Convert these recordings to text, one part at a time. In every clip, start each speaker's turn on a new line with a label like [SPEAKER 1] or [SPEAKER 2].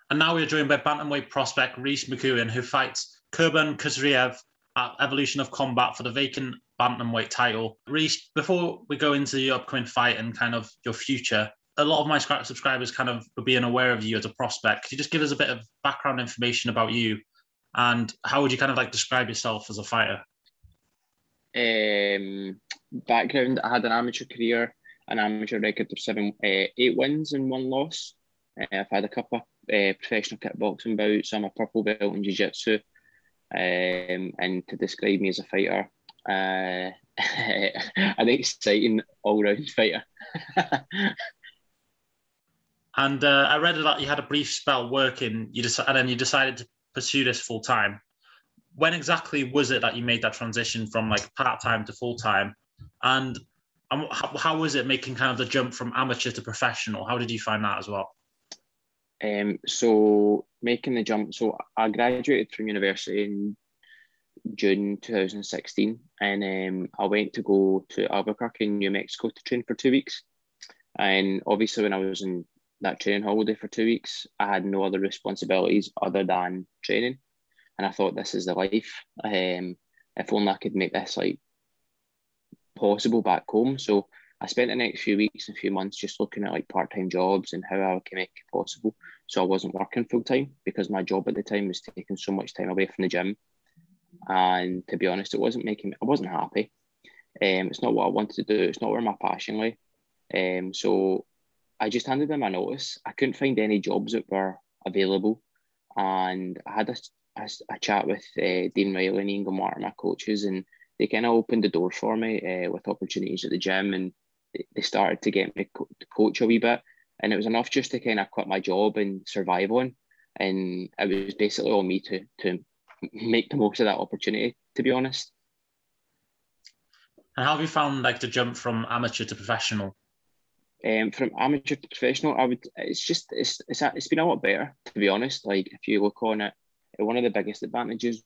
[SPEAKER 1] And now we're joined by bantamweight prospect Reece McEwan, who fights Kurban Khizriev at Evolution of Combat for the vacant bantamweight title. Reece, before we go into your upcoming fight and kind of your future, a lot of my subscribers kind of were being aware of you as a prospect. Could you just give us a bit of background information about you, and how would you kind of like describe yourself as a fighter?
[SPEAKER 2] Background: I had an amateur career, an amateur record of 8 wins and 1 loss. I've had a couple of professional kickboxing bouts. I'm a purple belt in jiu-jitsu. And to describe me as a fighter, an exciting all-round fighter.
[SPEAKER 1] And I read that you had a brief spell working, and then you decided to pursue this full time. When exactly was it that you made that transition from like part-time to full-time? And how was it making kind of the jump from amateur to professional? How did you find that as well?
[SPEAKER 2] So making the jump, so I graduated from university in June 2016, and I went to go to Albuquerque in New Mexico to train for 2 weeks. And obviously when I was in that training holiday for 2 weeks, I had no other responsibilities other than training. And I thought, this is the life. If only I could make this like possible back home. So I spent the next few weeks and few months just looking at like part-time jobs and how I can make it possible. So I wasn't working full-time because my job at the time was taking so much time away from the gym. And to be honest, I wasn't happy. It's not what I wanted to do. It's not where my passion lay. So I just handed in my notice. I couldn't find any jobs that were available. And I had a chat with Dean Riley and Ian Gilmartin, my coaches, and they kind of opened the doors for me with opportunities at the gym, and they started to get me to coach a wee bit. And it was enough just to kind of quit my job and survive on. And it was basically on me to make the most of that opportunity, to be honest.
[SPEAKER 1] And how have you found like the jump from amateur to professional?
[SPEAKER 2] From amateur to professional, it's been a lot better, to be honest. Like if you look on it, one of the biggest advantages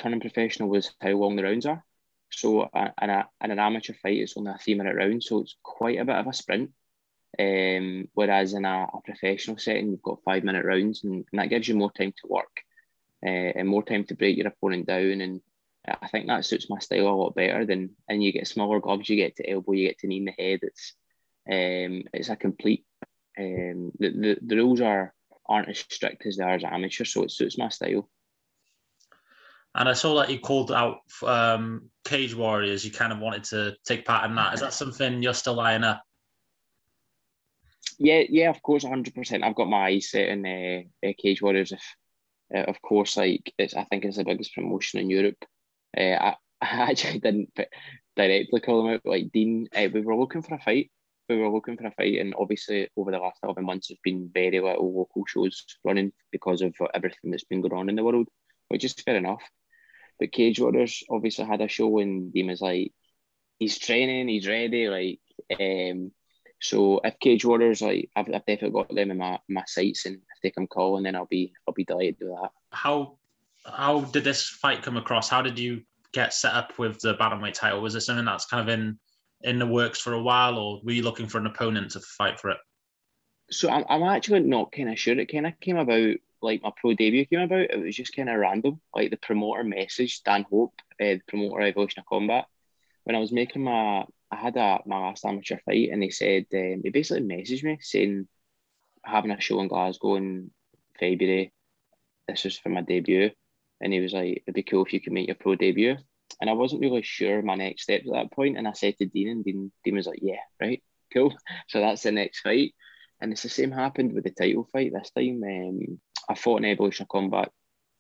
[SPEAKER 2] turning professional was how long the rounds are. So in an amateur fight, it's only a 3-minute round, so it's quite a bit of a sprint. Whereas in a professional setting, you've got 5-minute rounds, and that gives you more time to work and more time to break your opponent down. And I think that suits my style a lot better and you get smaller gloves, you get to elbow, you get to knee in the head. It's a complete. The rules aren't as strict as they are as amateur, so it suits my style.
[SPEAKER 1] And I saw that you called out Cage Warriors. You kind of wanted to take part in that. Is that something you're still eyeing up?
[SPEAKER 2] Yeah, of course, 100%. I've got my eyes set on Cage Warriors. Of course, like I think it's the biggest promotion in Europe. I actually didn't directly call them out. Like Dean, we were looking for a fight. And obviously over the last 11 months, there's been very little local shows running because of everything that's been going on in the world, which is fair enough. But Cage Warriors obviously had a show, and Dean was like, he's training, he's ready. Like, so if Cage Warriors, like, I've definitely got them in my sights, and if they come calling, then I'll be delighted to do that.
[SPEAKER 1] How did this fight come across? How did you get set up with the bantamweight title? Was it something that's kind of in the works for a while, or were you looking for an opponent to fight for it?
[SPEAKER 2] So I'm actually not kind of sure. It kind of came about, like my pro debut came about. It was just kind of random. Like the promoter messaged Dan Hope, the promoter of Evolution of Combat, when I was making my last amateur fight, and they said, they basically messaged me saying, having a show in Glasgow in February. This was for my debut. And he was like, it'd be cool if you could make your pro debut. And I wasn't really sure my next steps at that point. And I said to Dean, and Dean was like, yeah, right, cool. So that's the next fight. And it's the same happened with the title fight this time. I fought in Evolution of Combat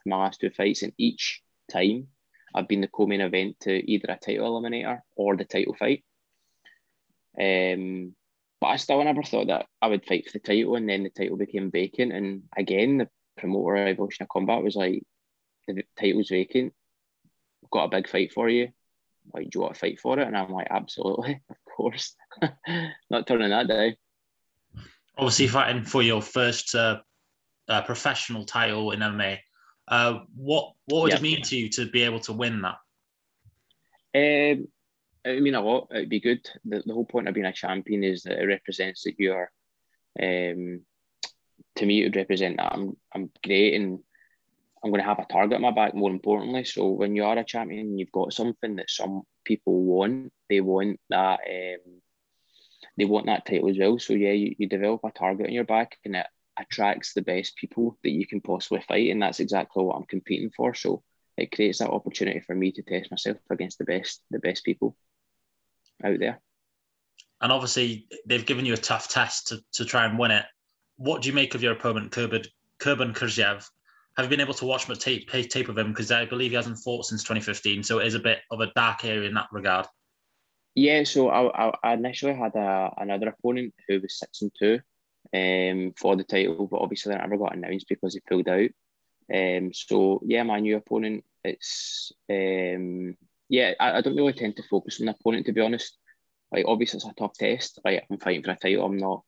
[SPEAKER 2] for my last 2 fights, and each time I've been the co-main event to either a title eliminator or the title fight. But I still never thought that I would fight for the title, and then the title became vacant. And again, the promoter of Evolution of Combat was like, the title's vacant. I've got a big fight for you. Like, do you want to fight for it? And I'm like, absolutely, of course. Not turning that down.
[SPEAKER 1] Obviously, fighting for your first professional title in MMA. What would it mean to you to be able to win that?
[SPEAKER 2] It would mean a lot. It'd be good. The whole point of being a champion is that it represents that you're to me, it would represent that I'm great and I'm going to have a target on my back, more importantly. So when you are a champion, you've got something that some people want. They want that. They want that title as well. So yeah, you develop a target on your back, and it attracts the best people that you can possibly fight, and that's exactly what I'm competing for. So it creates that opportunity for me to test myself against the best people out there.
[SPEAKER 1] And obviously, they've given you a tough test to try and win it. What do you make of your opponent, Kurban Khizriev? Have you been able to watch much tape of him? Because I believe he hasn't fought since 2015, so it is a bit of a dark area in that regard.
[SPEAKER 2] Yeah, so I initially had another opponent who was 6-2 for the title, but obviously that never got announced because he pulled out. So yeah, my new opponent, it's I don't really tend to focus on the opponent, to be honest. Like, obviously it's a tough test. Like, I'm fighting for a title, I'm not,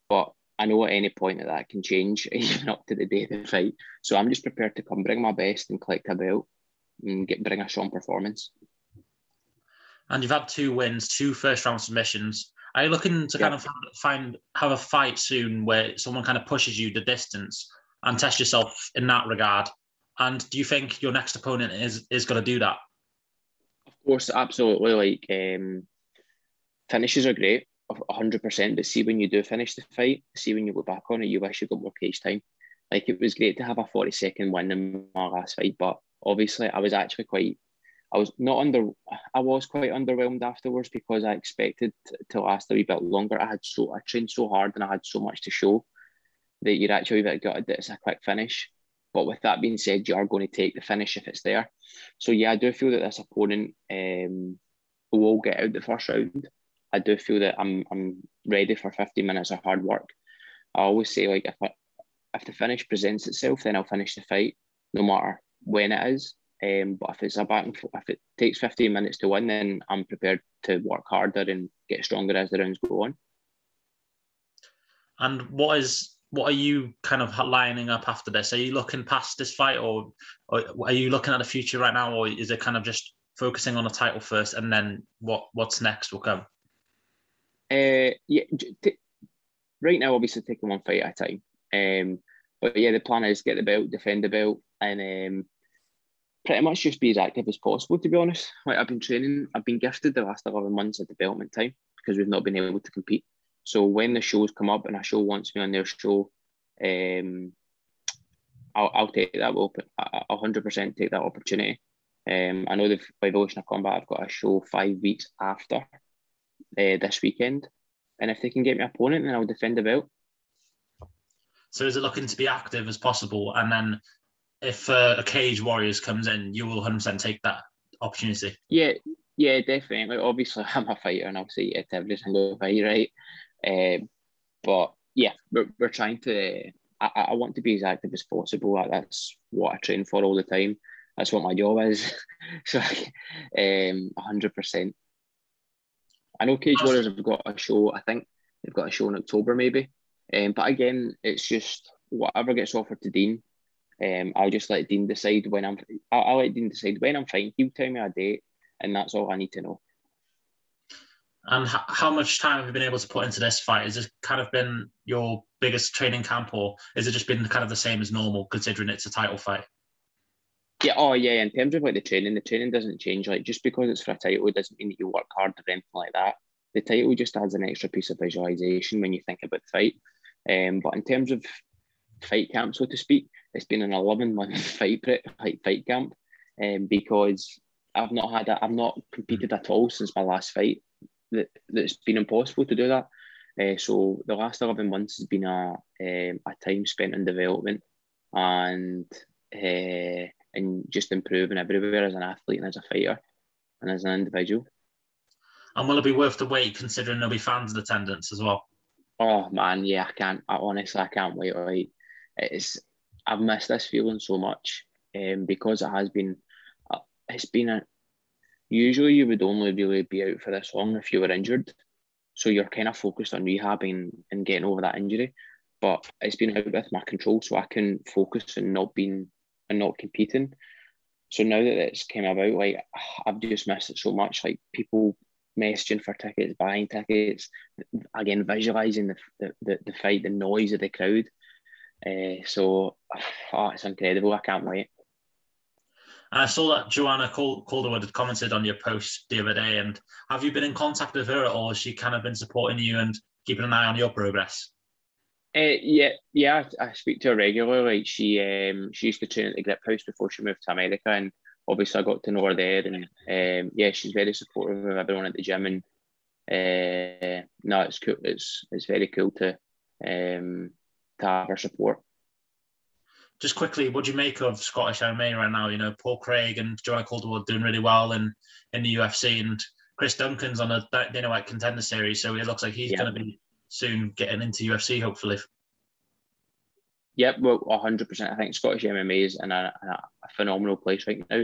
[SPEAKER 2] but I know at any point that can change, even up to the day of the fight. So I'm just prepared to come bring my best and collect a belt and bring a strong performance.
[SPEAKER 1] And you've had 2 wins, 2 first-round submissions. Are you looking to kind of have a fight soon where someone kind of pushes you the distance and test yourself in that regard? And do you think your next opponent is going to do that?
[SPEAKER 2] Of course, absolutely. Like, finishes are great, 100%. But see, when you do finish the fight, see when you look back on it, you wish you got more cage time. Like, it was great to have a 40-second win in my last fight, but obviously I was quite underwhelmed afterwards because I expected to last a wee bit longer. I trained so hard and I had so much to show that you're actually a bit gutted that it's a quick finish. But with that being said, you are going to take the finish if it's there. So yeah, I do feel that this opponent will get out the first round. I do feel that I'm ready for 50 minutes of hard work. I always say, like, if the finish presents itself, then I'll finish the fight, no matter when it is. But if if it takes 15 minutes to win, then I'm prepared to work harder and get stronger as the rounds go on.
[SPEAKER 1] And what are you kind of lining up after this? Are you looking past this fight, or are you looking at the future right now, or is it kind of just focusing on the title first and then what's next will come?
[SPEAKER 2] Right now, obviously taking one fight at a time. But yeah, the plan is get the belt, defend the belt, and pretty much just be as active as possible, to be honest. Like, I've been training, I've been gifted the last 11 months of development time because we've not been able to compete. So when the shows come up and a show wants me on their show, I'll take that open. I'll 100% take that opportunity. I know by Evolution of Combat, I've got a show 5 weeks after this weekend. And if they can get me an opponent, then I'll defend the belt.
[SPEAKER 1] So is it looking to be active as possible? And then if a Cage Warriors comes in, you will 100% take that opportunity?
[SPEAKER 2] Yeah, definitely. Obviously, I'm a fighter and I'll say yeah to every single fight, right? But yeah, we're trying to... I want to be as active as possible. That's what I train for all the time. That's what my job is. So, 100%. I know Cage Warriors have got a show. I think they've got a show in October, maybe. But again, it's just whatever gets offered to Dean. I'll just let Dean decide when I'll let Dean decide when I'm fighting. He'll tell me a date, and that's all I need to know.
[SPEAKER 1] And how much time have you been able to put into this fight? Has this kind of been your biggest training camp, or has it just been kind of the same as normal, considering it's a title fight?
[SPEAKER 2] Yeah, in terms of like the training doesn't change. Like, just because it's for a title, it doesn't mean that you work hard or anything like that. The title just adds an extra piece of visualization when you think about the fight. But in terms of fight camp, so to speak, it's been an 11-month fight camp, because I've not competed at all since my last fight. That's been impossible to do that. So the last 11 months has been a time spent in development and just improving everywhere as an athlete and as a fighter and as an individual.
[SPEAKER 1] And will it be worth the wait, considering there'll be fans in attendance as well?
[SPEAKER 2] Oh man, yeah, honestly, I can't wait. Like, I've missed this feeling so much, because it's been usually you would only really be out for this long if you were injured. So you're kind of focused on rehabbing and getting over that injury. But it's been out with my control, so I can focus on not competing. So now that it's came about, like, I've just missed it so much. Like, people messaging for tickets, buying tickets, again, visualising the fight, the noise of the crowd. So, it's incredible. I can't wait.
[SPEAKER 1] And I saw that Joanne Calderwood had commented on your post the other day. And have you been in contact with her at all? Has she kind of been supporting you and keeping an eye on your progress?
[SPEAKER 2] Yeah. I speak to her regularly. Like she used to train at the Grip House before she moved to America, and obviously I got to know her there. And yeah, she's very supportive of everyone at the gym. And no, it's cool. It's very cool to have her support.
[SPEAKER 1] Just quickly, what do you make of Scottish MMA right now? You know, Paul Craig and Joanne Calderwood doing really well in the UFC, and Chris Duncan's on a Dana White Contender Series, so it looks like he's going to be soon getting into UFC, hopefully.
[SPEAKER 2] Yep, well, 100%. I think Scottish MMA is in a phenomenal place right now,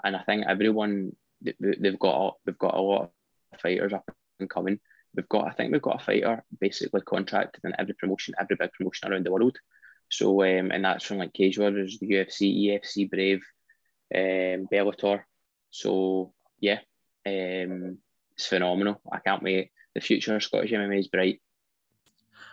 [SPEAKER 2] and I think everyone they've got a lot of fighters up and coming. I think we've got a fighter basically contracted in every big promotion around the world. So and that's from like Cage Warriors, the UFC, EFC, Brave, Bellator. So yeah, it's phenomenal. I can't wait. The future of Scottish MMA is bright.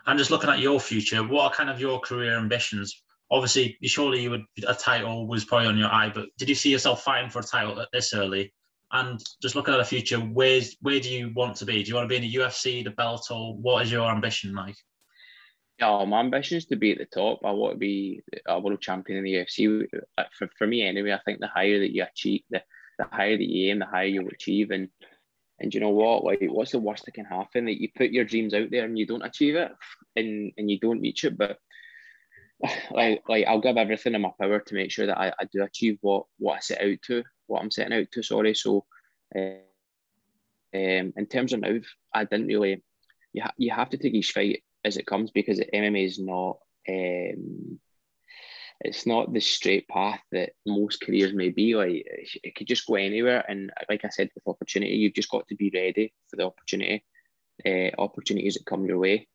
[SPEAKER 1] And just looking at your future, what are kind of your career ambitions? Obviously, surely a title was probably on your eye, but did you see yourself fighting for a title at this early? And just looking at the future, where do you want to be? Do you want to be in the UFC, the Bellator? What is your ambition like?
[SPEAKER 2] Yeah, my ambition is to be at the top. I want to be a world champion in the UFC. For me, anyway, I think the higher that you achieve, the higher that you aim, the higher you'll achieve. And you know what? Like, what's the worst that can happen? That you put your dreams out there and you don't achieve it, and you don't reach it. But like I'll give everything in my power to make sure that I do achieve what I'm setting out to. Sorry. So, in terms of now, I didn't really. You have to take each fight as it comes, because MMA is not it's not the straight path that most careers may be. Like, it could just go anywhere, and like I said, with opportunity, you've just got to be ready for the opportunities that come your way.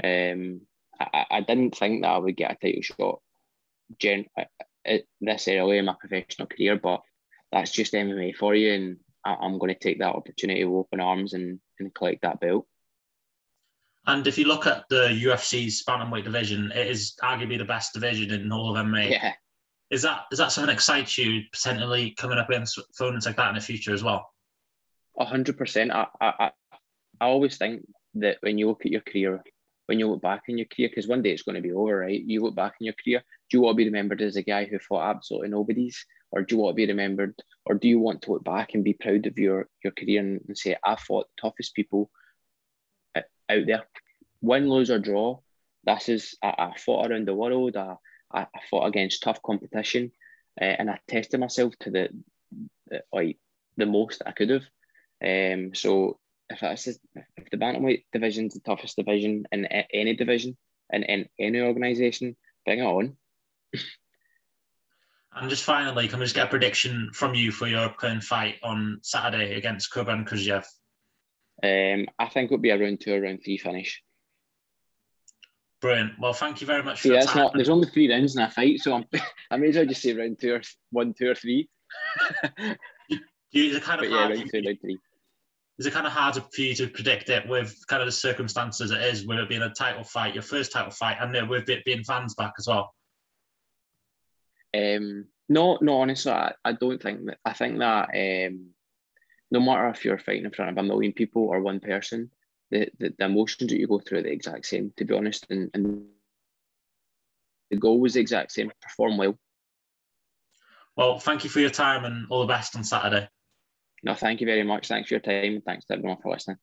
[SPEAKER 2] I didn't think that I would get a title shot this early in my professional career, but that's just MMA for you, and I'm going to take that opportunity with open arms and collect that belt.
[SPEAKER 1] And if you look at the UFC's bantamweight division, it is arguably the best division in all of MMA.
[SPEAKER 2] Yeah.
[SPEAKER 1] Is that something that excites you, potentially coming up against opponents like that in the future as well?
[SPEAKER 2] 100%. I always think that when you look at your career, when you look back in your career, because one day it's going to be over, right? You look back in your career, do you want to be remembered as a guy who fought absolutely nobody's? Or do you want to be remembered, or do you want to look back and be proud of your career and say, I fought the toughest people out there, win, lose or draw? I fought around the world. I fought against tough competition, and I tested myself to the most I could have. So if the bantamweight division is the toughest division in any division in any organisation, bring it on.
[SPEAKER 1] And just finally, can we just get a prediction from you for your upcoming fight on Saturday against Kurban Khizriev?
[SPEAKER 2] I think it'll be a round 2 or round 3 finish.
[SPEAKER 1] Brilliant. Well, thank you very much for your time.
[SPEAKER 2] There's only 3 rounds in a fight, so I may as well just say round 2 or 1, 2 or 3.
[SPEAKER 1] Is it kind of hard?
[SPEAKER 2] Round 2, round 3.
[SPEAKER 1] Is it kind of hard for you to predict it with kind of the circumstances it is, with it being a title fight, your first title fight, and with it being fans back as well?
[SPEAKER 2] No, honestly, I don't think that. I think that no matter if you're fighting in front of a million people or one person, the emotions that you go through are the exact same, to be honest, and the goal was the exact same: perform well.
[SPEAKER 1] Well, thank you for your time and all the best on Saturday.
[SPEAKER 2] No, thank you very much. Thanks for your time, and thanks to everyone for listening.